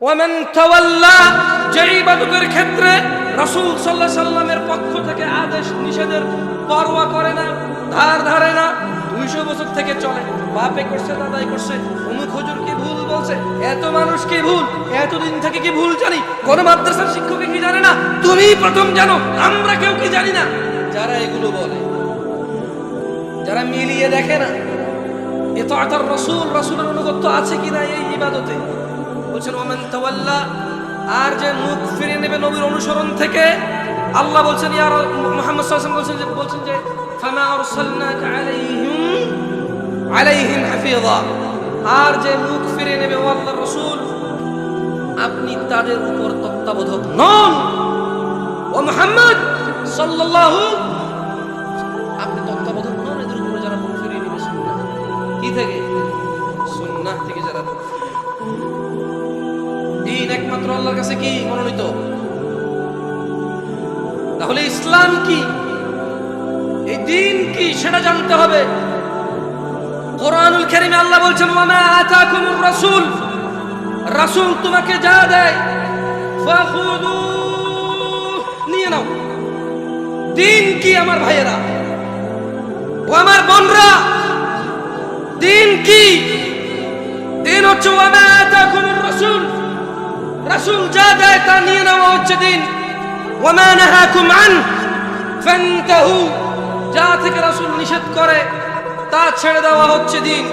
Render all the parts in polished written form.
ওয়ামান তাওয়াল্লা, যে ইবাদতের ক্ষেত্রে রাসূল সাল্লাল্লাহু আলাইহি সাল্লামের পক্ষ থেকে আদেশ নিষেধের পরোয়া করে না, ধার ধারে না, 200 বছর থেকে চলে, বাপে করছে দাদাই করছে, অমুক হুজুর কি ভুল বলছে, এত মানুষ কি ভুল, এতদিন থেকে কি ভুল জানি, কোন মাদ্রাসার শিক্ষক কি জানে না, তুমি প্রথম জানো, আমরা কেউ কি জানি না। যারা এগুলো বলে, যারা মিলিয়ে দেখে না ইতাআতুর রাসূল, রাসূলের অনুগত আছে কিনা এই ইবাদতে, বলছেন ওয়ামান তাওয়াল্লা, আর যে মুখ ফিরিয়ে নেবে নবীর অনুসরণ থেকে, আল্লাহ বলছেন ইয়া মুহাম্মদ সাল্লাল্লাহু আলাইহি ওয়াসাল্লাম বলছেন যে ফামা আরসালনাকা আলাইহিম হাফিযা, আর যে মুখ ফিরিয়ে নেবে ও আল্লাহর রাসূল, আপনি তাদের উপর তত্ত্বাবধায়ক নন। ও মুহাম্মদ সাল্লাল্লাহু, আপনি তত্ত্বাবধায়ক নন এদের উপরে যারা মুখ ফিরিয়ে নেবে সুন্নাহ কি থেকে, সুন্নাহ থেকে যারা মুখ ফিরিয়ে নেবে। দিন একমাত্র আল্লাহর কাছে কি মনোনীত, তাহলে ইসলাম কি, এই দিন কি সেটা জানতে হবে। কোরআনুল কারীমে আল্লাহ বলছেন ওয়ামা আতাকুমুর রাসূল, রাসূল তোমাকে যা দেয় ফাখুযু, নিয়ে নাও। দিন কি আমার ভাইয়েরা ও আমার বোনরা, দিন কি, দিন হচ্ছে ওয়ামা আতাকুমুর রাসূল, রাসূল যা দেয় তা নিয়ে নেওয়া হচ্ছে দিন। ওয়ামা নাহাকুম আন ফান্তাহু, যা থেকে রাসূল নিষেধ করে তা ছেড়ে দেওয়া হচ্ছে দিন।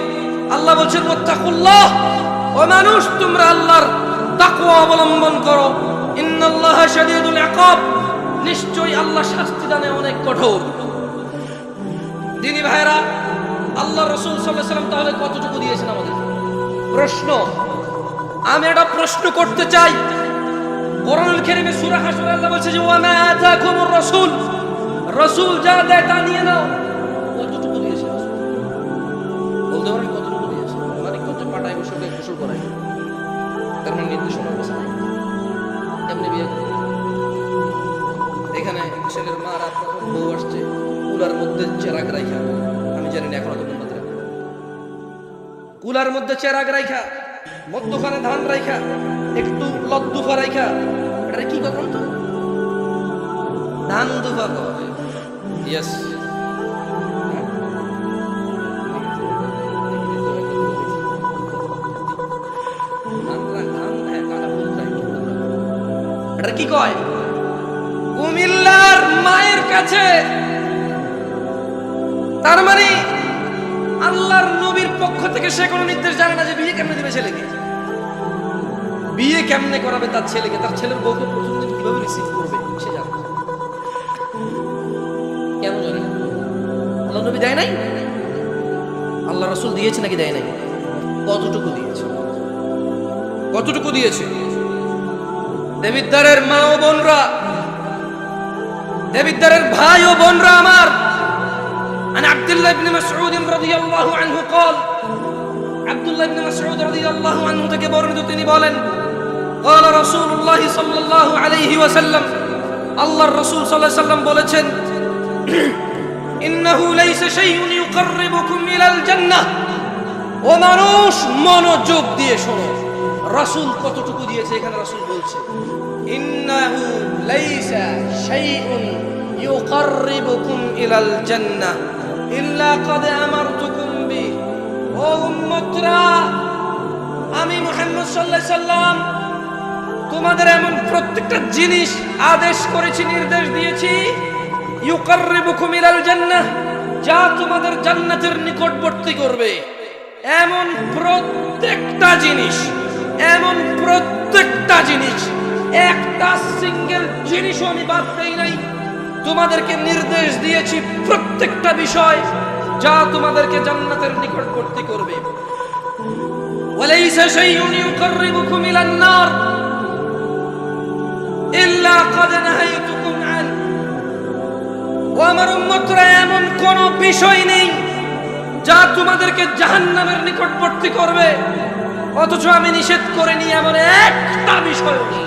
আল্লাহ বলছেন ওয়াত্তাকুল্লাহ, ও মানুষ তোমরা আল্লাহর তাকওয়া অবলম্বন করো, ইন্নাল্লাহা শাদীদুল ইকাব, নিশ্চয়ই আল্লাহ শাস্তি দানে অনেক কঠোর। দিনী ভাইরা, আল্লাহর রাসূল সাল্লাল্লাহু আলাইহি ওয়াসাল্লাম তাহলে কতটুকু দিয়েছেন আমাদের? প্রশ্ন, আমি একটা প্রশ্ন করতে চাই। কোরআনুল কারীমে সূরা হাশর আল্লাহ বলছে যে ওয়া মা আতাকুমুর রাসূল, রাসূল যা দেয় তা নিয়ে নাও। কতটুকু দিয়েছে রাসূল? বলতে পারেন কতটুকু দিয়েছে? মানিকগঞ্জে পাটায় বসে গোসল করায়, তার মানে নির্দেশনা আছে না, এমনি বিয়ে করে। এখানে ছেলের মা রাত বউ আসছে, কুলার মধ্যে চেরাগ রাইখা, আমি জানি না এখন তো কোন মাত্রা, কুলার মধ্যে চেরাগ রাইখা, মধ্যখানে ধান রাইখা, একটু লদ্দুফা রাইখা, এটা কি কখন তো ধান দুফা কবে? ইয়েস, এটা কি কয়? কুমিল্লার মায়ের কাছে, তার মানে আল্লাহর নবীর পক্ষ থেকে সে কোনো নির্দেশ জানে না যে বিয়ে কেমনে দিবে ছেলেকে, বিয়ে কেমনে করাবে তার ছেলেকে, তার ছেলের বউকে প্রথম দিন কিভাবে রিসিভ করবে সে জানে। কেন জানে? আল্লাহ নবী দেয় নাই? আল্লাহ রাসূল দিয়েছে নাকি দেয় নাই? কতটুকু দিয়েছে? কতটুকু দিয়েছে? দেবিদ্দারের মা ও বোনরা, দেবিদ্দারের ভাই ও বোনরা আমার, عن عبد الله بن مسعود رضي الله عنه قال, আব্দুল্লাহ ইবনে মাসউদ রাদিয়াল্লাহু আনহু থেকে বর্ণিত, তিনি বলেন قال رسول الله صلى الله عليه وسلم, আল্লাহর রাসূল সাল্লাল্লাহু আলাইহি ওয়াসাল্লাম বলেছেন إنه ليس شيء يقربكم إلى الجنة, ও মানুষ মনোযোগ দিয়ে শোনো, রাসূল কতটুকু দিয়েছে এখানে রাসূল বলছে إنه ليس شيء يقربكم إلى الجنة إلا قد أمرتكم به, ও উম্মতরা, আমি মুহাম্মদ সাল্লাল্লাহু আলাইহি সাল্লাম তোমাদের এমন প্রত্যেকটা জিনিস আদেশ করেছি, নির্দেশ দিয়েছি, ইউকাররিবুকুম ইলাল জান্নাহ, যা তোমাদের জান্নাতের নিকটবর্তী করবে, এমন প্রত্যেকটা জিনিস, এমন প্রত্যেকটা জিনিস, একটা সিঙ্গেল জিনিসও আমি বাদ দেই নাই। তোমাদেরকে নির্দেশ দিয়েছি প্রত্যেকটা বিষয় যা তোমাদেরকে জান্নাতের নিকটবর্তী করবে। ওয়ালাইসা শাইউন ইউকাররিবুকুম ইলান নার ইল্লা ক্বাদ নাহাইতুকুম আন, ও আমার উম্মতরা, এমন কোন বিষয় নেই যা তোমাদেরকে জাহান্নামের নিকটবর্তী করবে অথচ আমি নিষেধ করিনি, এমন একটা বিষয় নেই।